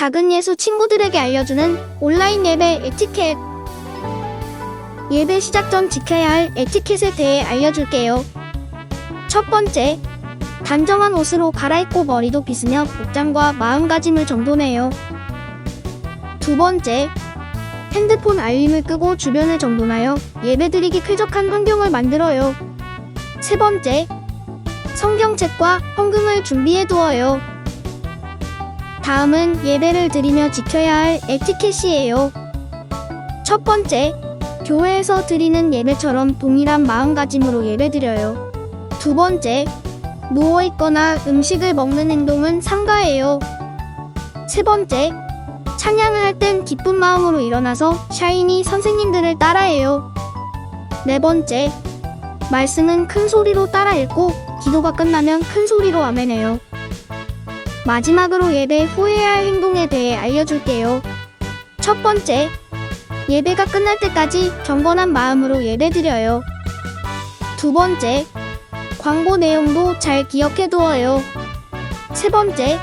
작은 예수 친구들에게 알려주는 온라인 예배 에티켓. 예배 시작 전 지켜야 할 에티켓에 대해 알려줄게요. 첫 번째, 단정한 옷으로 갈아입고 머리도 빗으며 복장과 마음가짐을 정돈해요. 두 번째, 핸드폰 알림을 끄고 주변을 정돈하여 예배드리기 쾌적한 환경을 만들어요. 세 번째, 성경책과 헌금을 준비해 두어요. 다음은 예배를 드리며 지켜야 할 에티켓이에요. 첫 번째, 교회에서 드리는 예배처럼 동일한 마음가짐으로 예배드려요. 두 번째, 누워있거나 음식을 먹는 행동은 삼가해요. 세 번째, 찬양을 할 땐 기쁜 마음으로 일어나서 샤이니 선생님들을 따라해요. 네 번째, 말씀은 큰 소리로 따라 읽고 기도가 끝나면 큰 소리로 아멘해요. 마지막으로 예배 후에야 할 행동에 대해 알려줄게요. 첫 번째, 예배가 끝날 때까지 경건한 마음으로 예배드려요. 두 번째, 광고 내용도 잘 기억해두어요. 세 번째,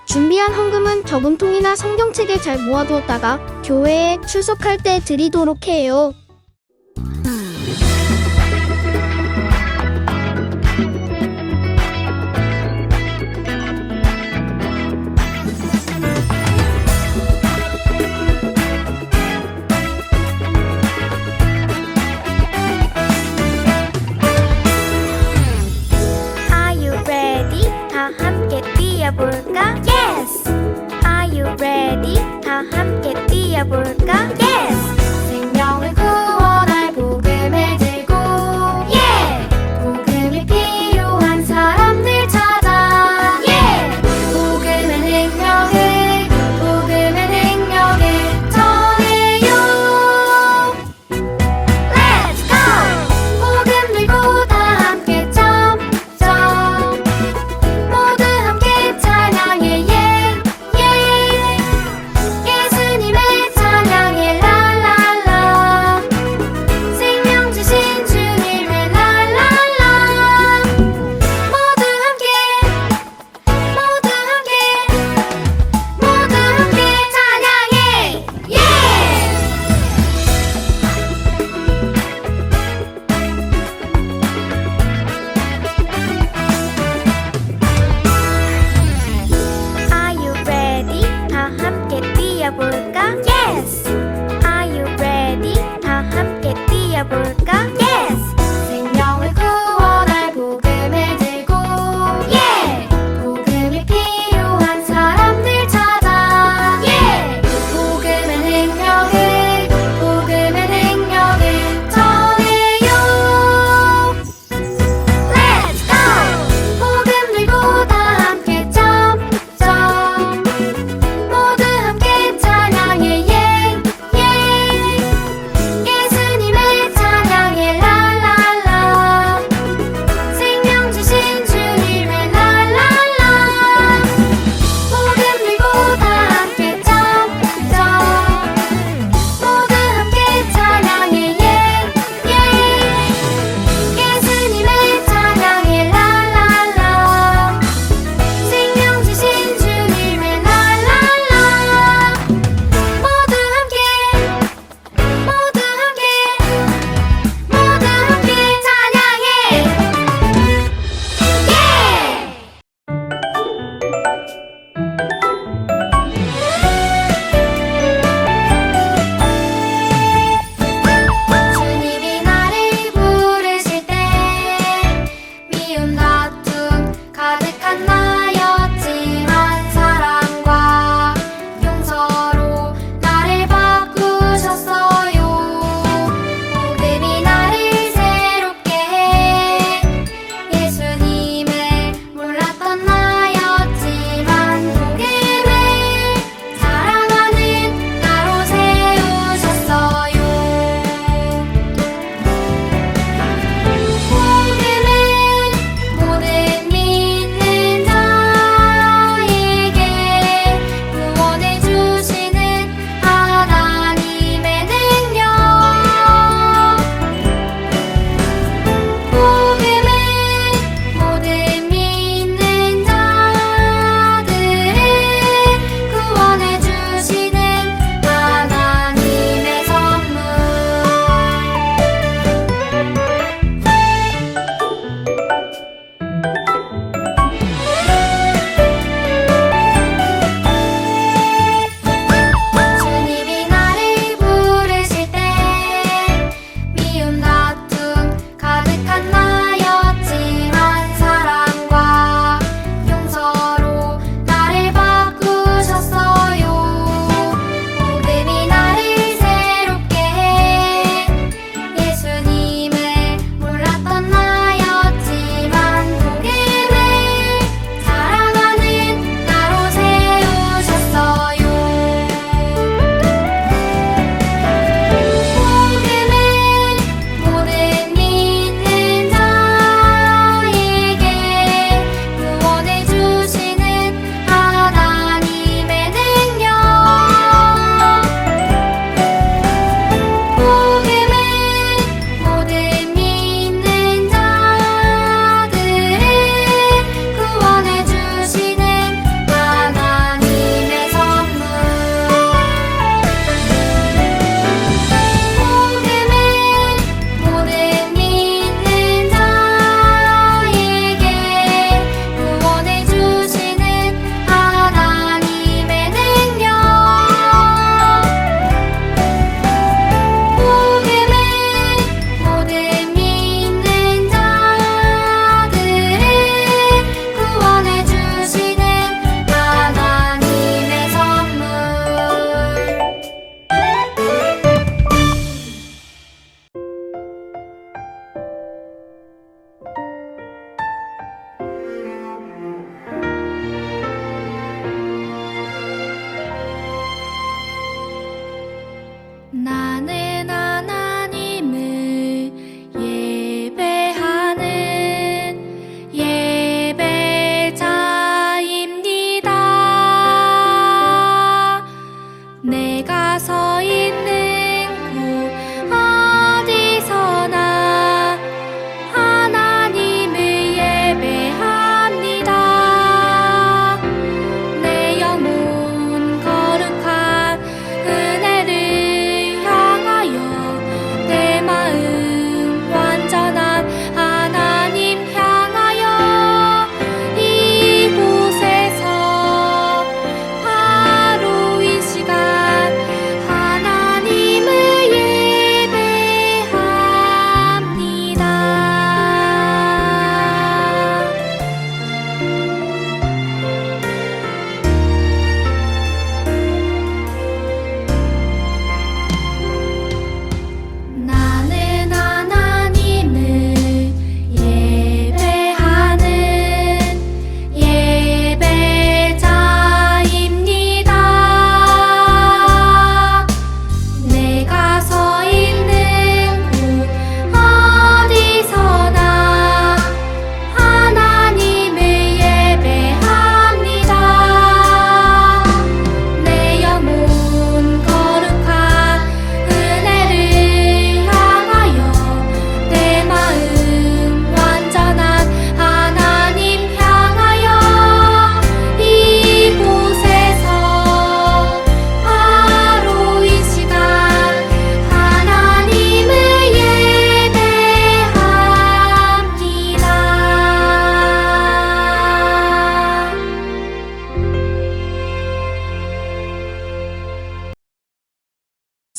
준비한 헌금은 저금통이나 성경책에 잘 모아두었다가 교회에 출석할 때 드리도록 해요. 다 함께 뛰어볼까? Yes! Are you ready? 다 함께 뛰어볼까? Yes! 생명을 구원할 복음을 들고 Yeah! 복음이 필요한 사람들 찾아 Yeah! 복음의 능력을 전해요 Let's go! 복음 들고 다 함께 점점 모두 함께 찬양해 예수님의 찬양해 랄랄라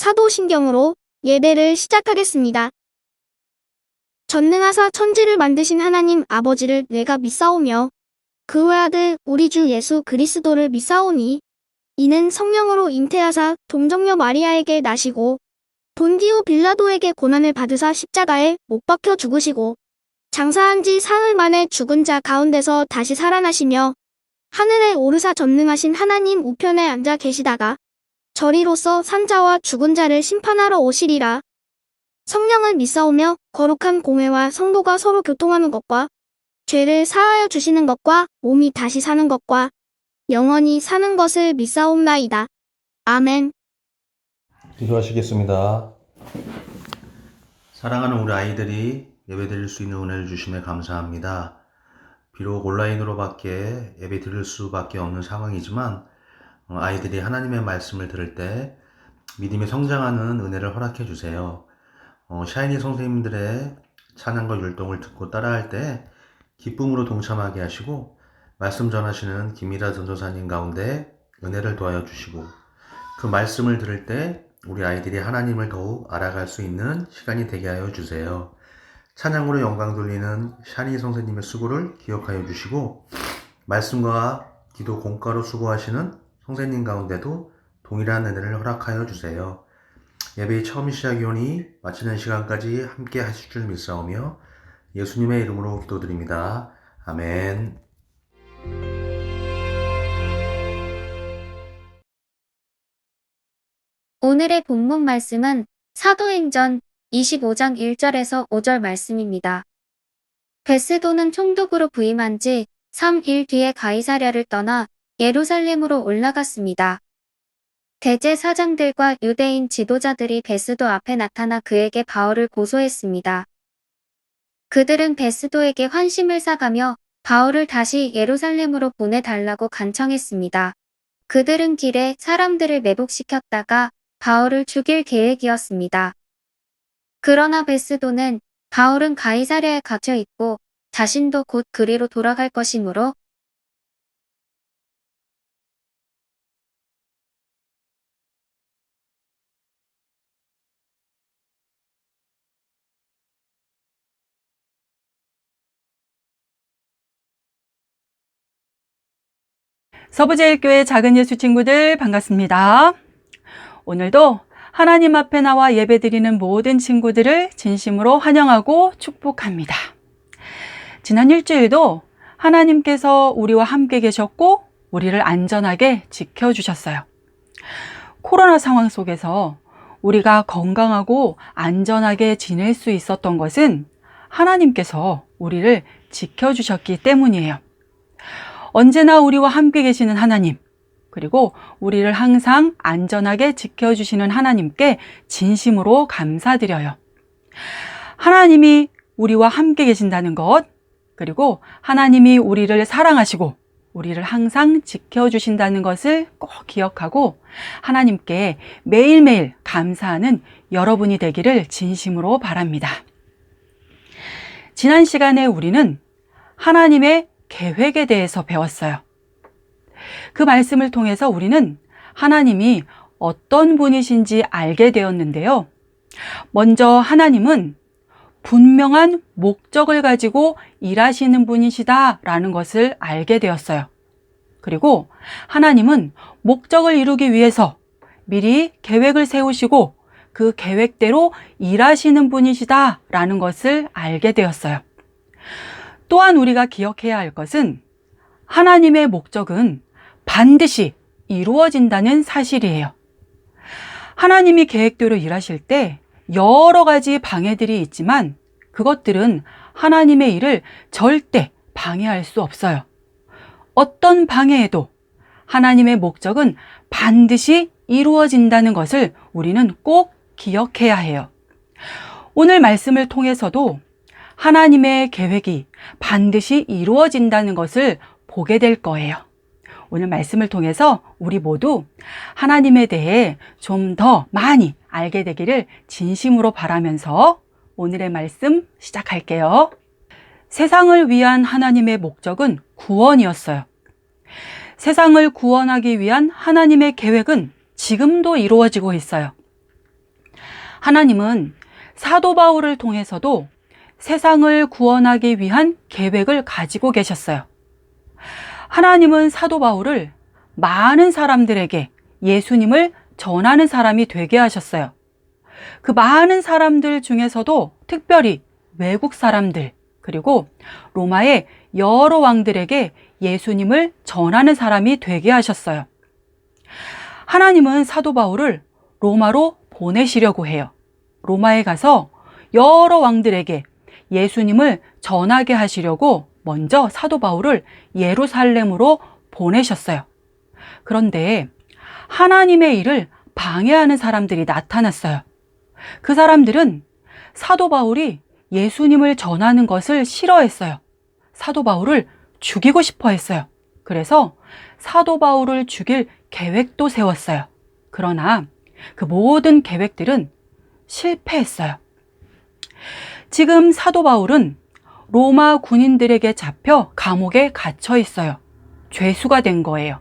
사도신경으로 예배를 시작하겠습니다. 전능하사 천지를 만드신 하나님 아버지를 내가 믿사오며 그 외아들 우리 주 예수 그리스도를 믿사오니 이는 성령으로 잉태하사 동정녀 마리아에게 나시고 본디오 빌라도에게 고난을 받으사 십자가에 못 박혀 죽으시고 장사한 지 사흘 만에 죽은 자 가운데서 다시 살아나시며 하늘에 오르사 전능하신 하나님 우편에 앉아 계시다가 저리로서 산자와 죽은 자를 심판하러 오시리라. 성령을 믿사오며 거룩한 공회와 성도가 서로 교통하는 것과 죄를 사하여 주시는 것과 몸이 다시 사는 것과 영원히 사는 것을 믿사옵나이다. 아멘. 기도하시겠습니다. 사랑하는 우리 아이들이 예배드릴 수 있는 은혜를 주심에 감사합니다. 비록 온라인으로밖에 예배 드릴 수밖에 없는 상황이지만 아이들이 하나님의 말씀을 들을 때 믿음이 성장하는 은혜를 허락해 주세요. 샤이니 선생님들의 찬양과 율동을 듣고 따라할 때 기쁨으로 동참하게 하시고 말씀 전하시는 김미라 전도사님 가운데 은혜를 더하여 주시고 그 말씀을 들을 때 우리 아이들이 하나님을 더욱 알아갈 수 있는 시간이 되게 하여 주세요. 찬양으로 영광 돌리는 샤니 선생님의 수고를 기억하여 주시고 말씀과 기도 공과로 수고하시는 선생님 가운데도 동일한 은혜를 허락하여 주세요. 예배의 처음 시작이오니 마치는 시간까지 함께 하실 줄 믿사오며 예수님의 이름으로 기도드립니다. 아멘. 오늘의 본문 말씀은 사도행전 25장 1절에서 5절 말씀입니다. 베스도는 총독으로 부임한 지 3일 뒤에 가이사랴를 떠나 예루살렘으로 올라갔습니다. 대제사장들과 유대인 지도자들이 베스도 앞에 나타나 그에게 바울을 고소했습니다. 그들은 베스도에게 환심을 사가며 바울을 다시 예루살렘으로 보내달라고 간청했습니다. 그들은 길에 사람들을 매복시켰다가 바울을 죽일 계획이었습니다. 그러나 베스도는 바울은 가이사랴에 갇혀 있고 자신도 곧 그리로 돌아갈 것이므로 서부제일교회 작은 예수 친구들 반갑습니다. 오늘도 하나님 앞에 나와 예배드리는 모든 친구들을 진심으로 환영하고 축복합니다. 지난 일주일도 하나님께서 우리와 함께 계셨고 우리를 안전하게 지켜주셨어요. 코로나 상황 속에서 우리가 건강하고 안전하게 지낼 수 있었던 것은 하나님께서 우리를 지켜주셨기 때문이에요. 언제나 우리와 함께 계시는 하나님, 그리고 우리를 항상 안전하게 지켜주시는 하나님께 진심으로 감사드려요. 하나님이 우리와 함께 계신다는 것, 그리고 하나님이 우리를 사랑하시고 우리를 항상 지켜주신다는 것을 꼭 기억하고 하나님께 매일매일 감사하는 여러분이 되기를 진심으로 바랍니다. 지난 시간에 우리는 하나님의 계획에 대해서 배웠어요. 그 말씀을 통해서 우리는 하나님이 어떤 분이신지 알게 되었는데요. 먼저 하나님은 분명한 목적을 가지고 일하시는 분이시다라는 것을 알게 되었어요. 그리고 하나님은 목적을 이루기 위해서 미리 계획을 세우시고 그 계획대로 일하시는 분이시다라는 것을 알게 되었어요. 또한 우리가 기억해야 할 것은 하나님의 목적은 반드시 이루어진다는 사실이에요. 하나님이 계획대로 일하실 때 여러 가지 방해들이 있지만 그것들은 하나님의 일을 절대 방해할 수 없어요. 어떤 방해에도 하나님의 목적은 반드시 이루어진다는 것을 우리는 꼭 기억해야 해요. 오늘 말씀을 통해서도 하나님의 계획이 반드시 이루어진다는 것을 보게 될 거예요. 오늘 말씀을 통해서 우리 모두 하나님에 대해 좀 더 많이 알게 되기를 진심으로 바라면서 오늘의 말씀 시작할게요. 세상을 위한 하나님의 목적은 구원이었어요. 세상을 구원하기 위한 하나님의 계획은 지금도 이루어지고 있어요. 하나님은 사도 바울을 통해서도 세상을 구원하기 위한 계획을 가지고 계셨어요. 하나님은 사도 바울을 많은 사람들에게 예수님을 전하는 사람이 되게 하셨어요. 그 많은 사람들 중에서도 특별히 외국 사람들, 그리고 로마의 여러 왕들에게 예수님을 전하는 사람이 되게 하셨어요. 하나님은 사도 바울을 로마로 보내시려고 해요. 로마에 가서 여러 왕들에게 예수님을 전하게 하시려고 먼저 사도 바울을 예루살렘으로 보내셨어요. 그런데 하나님의 일을 방해하는 사람들이 나타났어요. 그 사람들은 사도 바울이 예수님을 전하는 것을 싫어했어요. 사도 바울을 죽이고 싶어 했어요. 그래서 사도 바울을 죽일 계획도 세웠어요. 그러나 그 모든 계획들은 실패했어요. 지금 사도 바울은 로마 군인들에게 잡혀 감옥에 갇혀 있어요. 죄수가 된 거예요.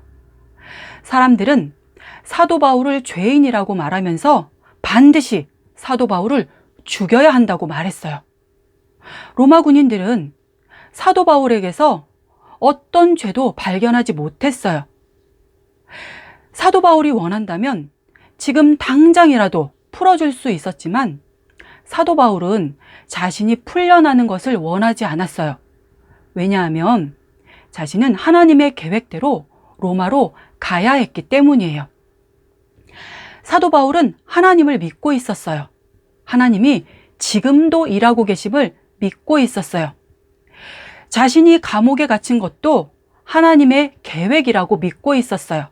사람들은 사도 바울을 죄인이라고 말하면서 반드시 사도 바울을 죽여야 한다고 말했어요. 로마 군인들은 사도 바울에게서 어떤 죄도 발견하지 못했어요. 사도 바울이 원한다면 지금 당장이라도 풀어줄 수 있었지만 사도 바울은 자신이 풀려나는 것을 원하지 않았어요. 왜냐하면 자신은 하나님의 계획대로 로마로 가야 했기 때문이에요. 사도 바울은 하나님을 믿고 있었어요. 하나님이 지금도 일하고 계심을 믿고 있었어요. 자신이 감옥에 갇힌 것도 하나님의 계획이라고 믿고 있었어요.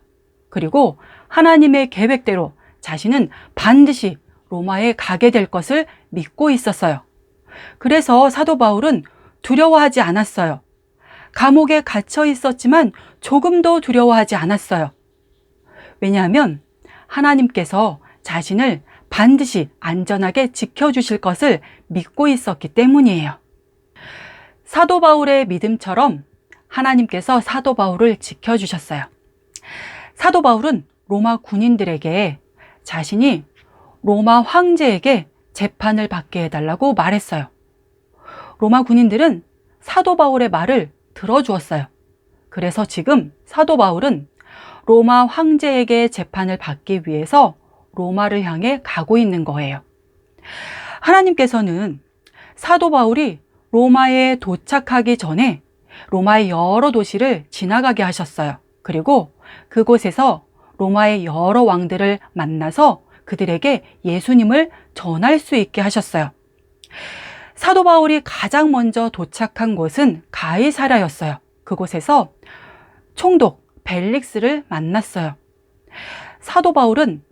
그리고 하나님의 계획대로 자신은 반드시 로마에 가게 될 것을 믿고 있었어요. 그래서 사도 바울은 두려워하지 않았어요. 감옥에 갇혀 있었지만 조금도 두려워하지 않았어요. 왜냐하면 하나님께서 자신을 반드시 안전하게 지켜주실 것을 믿고 있었기 때문이에요. 사도 바울의 믿음처럼 하나님께서 사도 바울을 지켜주셨어요. 사도 바울은 로마 군인들에게 자신이 로마 황제에게 재판을 받게 해달라고 말했어요. 로마 군인들은 사도 바울의 말을 들어주었어요. 그래서 지금 사도 바울은 로마 황제에게 재판을 받기 위해서 로마를 향해 가고 있는 거예요. 하나님께서는 사도 바울이 로마에 도착하기 전에 로마의 여러 도시를 지나가게 하셨어요. 그리고 그곳에서 로마의 여러 왕들을 만나서 그들에게 예수님을 전할 수 있게 하셨어요. 사도 바울이 가장 먼저 도착한 곳은 가이사랴였어요. 그곳에서 총독 벨릭스를 만났어요. 사도 바울은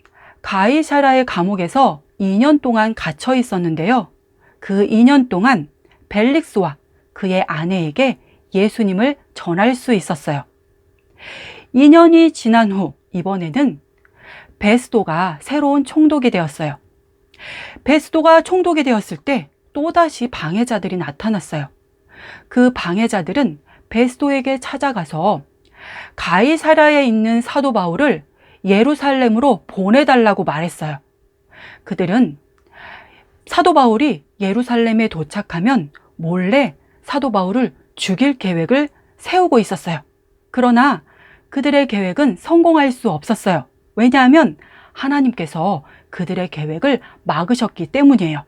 가이사랴의 감옥에서 2년 동안 갇혀 있었는데요. 그 2년 동안 벨릭스와 그의 아내에게 예수님을 전할 수 있었어요. 2년이 지난 후 이번에는 베스도가 새로운 총독이 되었어요. 베스도가 총독이 되었을 때 또다시 방해자들이 나타났어요. 그 방해자들은 베스도에게 찾아가서 가이사랴에 있는 사도 바울을 예루살렘으로 보내달라고 말했어요. 그들은 사도 바울이 예루살렘에 도착하면 몰래 사도 바울을 죽일 계획을 세우고 있었어요. 그러나 그들의 계획은 성공할 수 없었어요. 왜냐하면 하나님께서 그들의 계획을 막으셨기 때문이에요.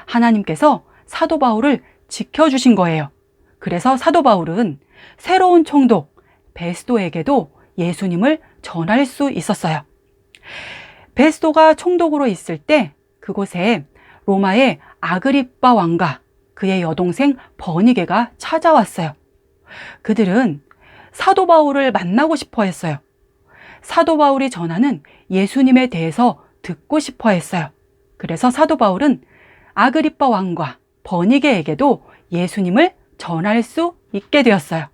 하나님께서 사도 바울을 지켜주신 거예요. 그래서 사도 바울은 새로운 총독 베스도에게도 예수님을 전할 수 있었어요. 베스도가 총독으로 있을 때 그곳에 로마의 아그리빠 왕과 그의 여동생 버니게가 찾아왔어요. 그들은 사도 바울을 만나고 싶어 했어요. 사도 바울이 전하는 예수님에 대해서 듣고 싶어 했어요. 그래서 사도 바울은 아그리빠 왕과 버니게에게도 예수님을 전할 수 있게 되었어요.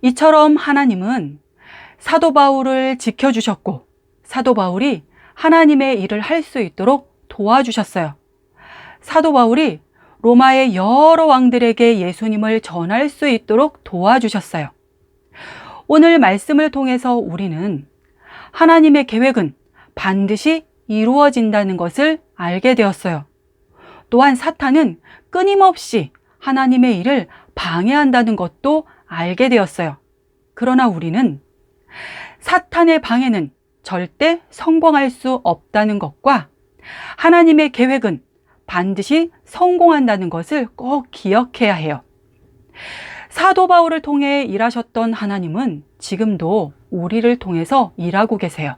이처럼 하나님은 사도 바울을 지켜주셨고 사도 바울이 하나님의 일을 할 수 있도록 도와주셨어요. 사도 바울이 로마의 여러 왕들에게 예수님을 전할 수 있도록 도와주셨어요. 오늘 말씀을 통해서 우리는 하나님의 계획은 반드시 이루어진다는 것을 알게 되었어요. 또한 사탄은 끊임없이 하나님의 일을 방해한다는 것도 알게 되었어요. 그러나 우리는 사탄의 방해는 절대 성공할 수 없다는 것과 하나님의 계획은 반드시 성공한다는 것을 꼭 기억해야 해요. 사도 바울을 통해 일하셨던 하나님은 지금도 우리를 통해서 일하고 계세요.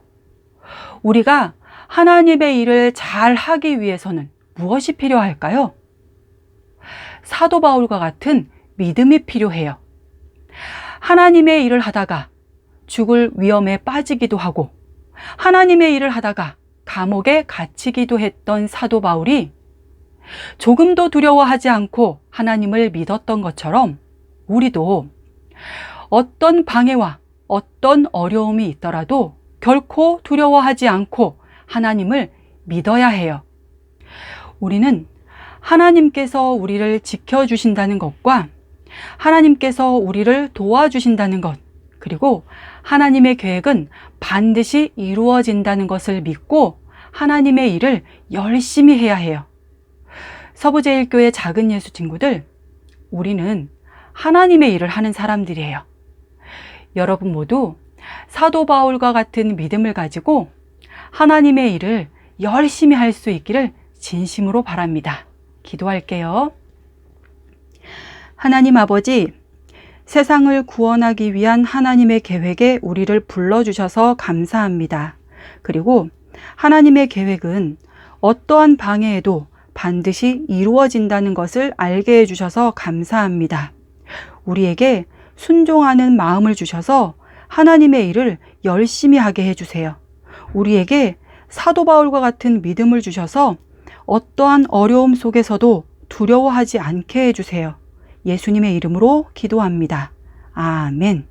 우리가 하나님의 일을 잘 하기 위해서는 무엇이 필요할까요? 사도 바울과 같은 믿음이 필요해요. 하나님의 일을 하다가 죽을 위험에 빠지기도 하고 하나님의 일을 하다가 감옥에 갇히기도 했던 사도 바울이 조금도 두려워하지 않고 하나님을 믿었던 것처럼 우리도 어떤 방해와 어떤 어려움이 있더라도 결코 두려워하지 않고 하나님을 믿어야 해요. 우리는 하나님께서 우리를 지켜주신다는 것과 하나님께서 우리를 도와주신다는 것, 그리고 하나님의 계획은 반드시 이루어진다는 것을 믿고 하나님의 일을 열심히 해야 해요. 서부제일교회 작은 예수 친구들, 우리는 하나님의 일을 하는 사람들이에요. 여러분 모두 사도 바울과 같은 믿음을 가지고 하나님의 일을 열심히 할 수 있기를 진심으로 바랍니다. 기도할게요. 하나님 아버지, 세상을 구원하기 위한 하나님의 계획에 우리를 불러주셔서 감사합니다. 그리고 하나님의 계획은 어떠한 방해에도 반드시 이루어진다는 것을 알게 해주셔서 감사합니다. 우리에게 순종하는 마음을 주셔서 하나님의 일을 열심히 하게 해주세요. 우리에게 사도 바울과 같은 믿음을 주셔서 어떠한 어려움 속에서도 두려워하지 않게 해주세요. 예수님의 이름으로 기도합니다. 아멘.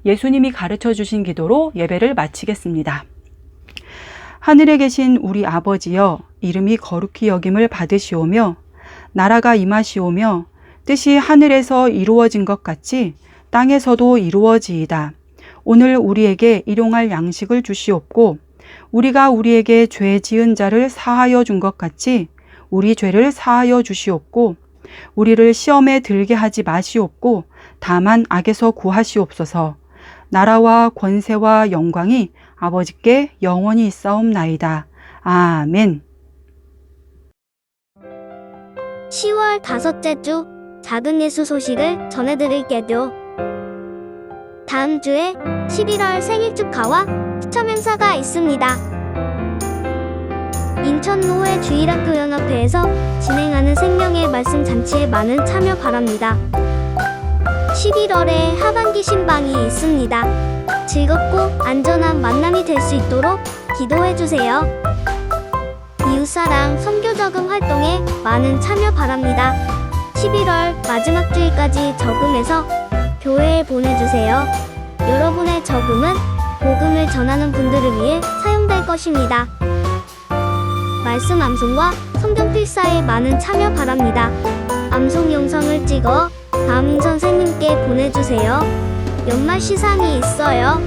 예수님이 가르쳐 주신 기도로 예배를 마치겠습니다. 하늘에 계신 우리 아버지여, 이름이 거룩히 여김을 받으시오며 나라가 임하시오며 뜻이 하늘에서 이루어진 것 같이 땅에서도 이루어지이다. 오늘 우리에게 일용할 양식을 주시옵고 우리가 우리에게 죄 지은 자를 사하여 준 것 같이 우리 죄를 사하여 주시옵고 우리를 시험에 들게 하지 마시옵고 다만 악에서 구하시옵소서. 나라와 권세와 영광이 아버지께 영원히 있사옵나이다. 아멘. 10월 다섯째 주 작은 예수 소식을 전해드릴게요. 다음 주에 11월 생일 축하와 추첨 행사가 있습니다. 인천노회 주일학교 연합회에서 진행하는 생명의 말씀 잔치에 많은 참여 바랍니다. 11월에 하반기 신방이 있습니다. 즐겁고 안전한 만남이 될 수 있도록 기도해주세요. 이웃사랑 선교 적응 활동에 많은 참여 바랍니다. 11월 마지막 주일까지 저금해서 교회에 보내주세요. 여러분의 저금은 복음을 전하는 분들을 위해 사용될 것입니다. 말씀 암송과 성경 필사에 많은 참여 바랍니다. 암송 영상을 찍어 담임 선생님께 보내주세요. 연말 시상이 있어요.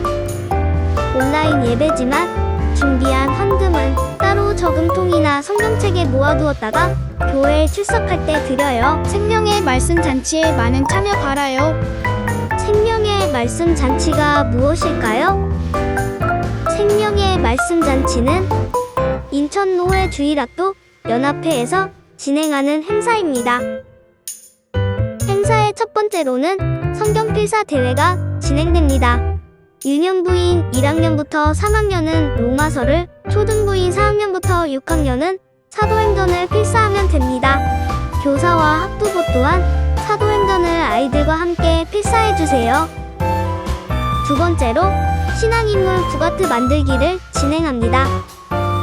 온라인 예배지만 준비한 헌금은 따로 저금통이나 성경책에 모아두었다가 교회에 출석할 때 드려요. 생명의 말씀 잔치에 많은 참여 바라요. 생명의 말씀 잔치가 무엇일까요? 생명의 말씀 잔치는 인천노회 주일학교 연합회에서 진행하는 행사입니다. 행사의 첫 번째로는 성경필사 대회가 진행됩니다. 유년부인 1학년부터 3학년은 로마서를, 초등부인 4학년부터 6학년은 사도행전을 필사하면 됩니다. 교사와 학부모 또한 사도행전을 아이들과 함께 필사해주세요. 두 번째로 신앙인물 부가트 만들기를 진행합니다.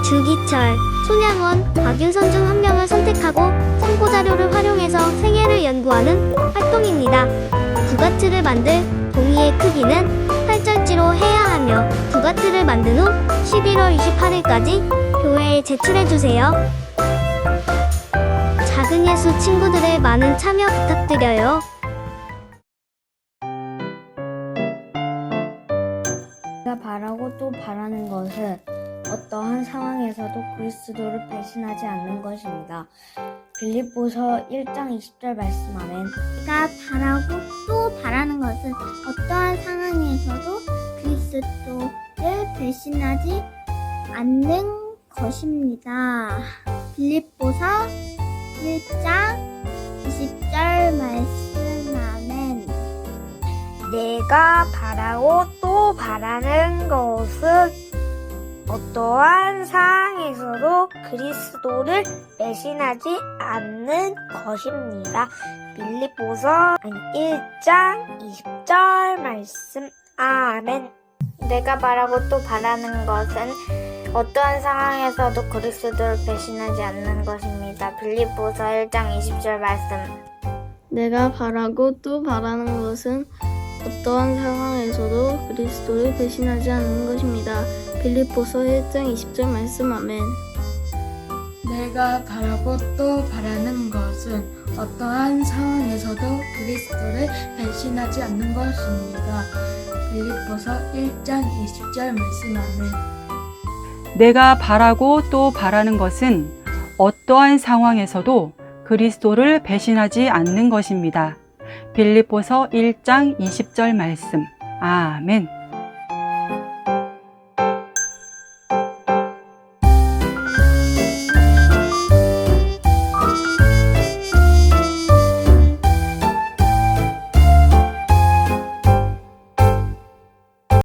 주기철, 손양원, 박윤선 중 한 명을 선택하고 참고자료를 활용해서 생애를 연구하는 활동입니다. 부가트를 만들 종이의 크기는 8절지로 해야 하며 부가트를 만든 후 11월 28일까지 교회에 제출해주세요. 작은 예수 친구들의 많은 참여 부탁드려요. 제가 바라고 또 바라는 것은 어떠한 상황에서도 그리스도를 배신하지 않는 것입니다. 빌립보서 1장 20절 말씀 아멘. 내가 바라고 또 바라는 것은 어떠한 상황에서도 그리스도를 배신하지 않는 것입니다. 빌립보서 1장 20절 말씀 아멘. 내가 바라고 또 바라는 것은 어떠한 상황에서도 그리스도를 배신하지 않는 것입니다. 빌립보서 1장 20절 말씀 아멘. 내가 바라고 또 바라는 것은 어떠한 상황에서도 그리스도를 배신하지 않는 것입니다. 빌립보서 1장 20절 말씀. 내가 바라고 또 바라는 것은 어떠한 상황에서도 그리스도를 배신하지 않는 것입니다. 빌립보서 1장 20절 말씀 아멘. 내가 바라고 또 바라는 것은 어떠한 상황에서도 그리스도를 배신하지 않는 것입니다. 빌립보서 1장 20절 말씀 아멘. 내가 바라고 또 바라는 것은 어떠한 상황에서도 그리스도를 배신하지 않는 것입니다. 빌립보서 1장 20절 말씀. 아멘.